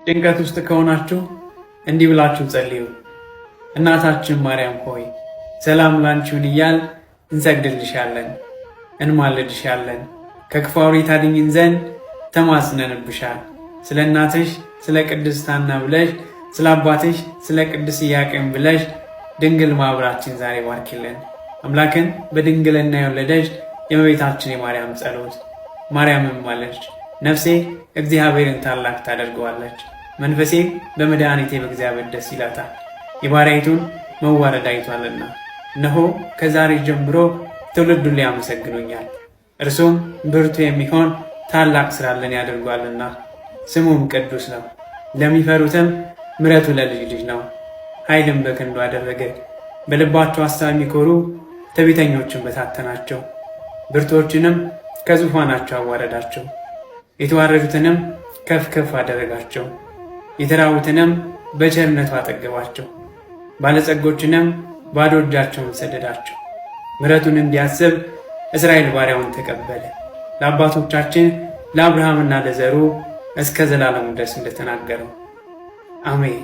ጭንቀት ውስጥ ከሆናችሁ እንዲህ ብላችሁ ጸልዩ። እናታችን ማርያም ሆይ ሰላም ላንቺውን እያል እንሰግድልሻለን፣ እንማልድሻለን። ከክፉ አውሬ ታድኝን ዘንድ ተማጽነንብሻል። ስለ እናትሽ ስለ ቅድስት ሐና ብለሽ፣ ስለ አባትሽ ስለ ቅዱስ ኢያቄም ብለሽ ድንግል ማኅበራችን ዛሬ ባርኪልን። አምላክን በድንግልና የወለደች የእመቤታችን የማርያም ጸሎት። ማርያምን ማለች፣ ነፍሴ እግዚአብሔርን ታላቅ ታደርገዋለች፣ መንፈሴ በመድኃኒቴ በእግዚአብሔር ደስ ይላታል፣ የባሪያይቱን መዋረድ አይቷልና። እነሆ ከዛሬ ጀምሮ ትውልድ ሁሉ ያመሰግኑኛል፣ እርሱም ብርቱ የሚሆን ታላቅ ሥራን ያደርጓልና። ስሙም ቅዱስ ነው፣ ለሚፈሩትም ምሕረቱ ለልጅ ልጅ ነው። ኃይልን በክንዱ አደረገ፣ በልባቸው ሐሳብ የሚኮሩ ትዕቢተኞችን በታተናቸው። ብርቶችንም ከዙፋናቸው አዋረዳቸው፣ የተዋረዱትንም ከፍ ከፍ አደረጋቸው። የተራቡትንም በቸርነቱ አጠገባቸው፣ ባለጸጎችንም ባዶ እጃቸውን ሰደዳቸው። ምሕረቱን እንዲያስብ እስራኤል ባሪያውን ተቀበለ፣ ለአባቶቻችን ለአብርሃምና ለዘሩ እስከ ዘላለሙ ድረስ እንደተናገረው። አሜን።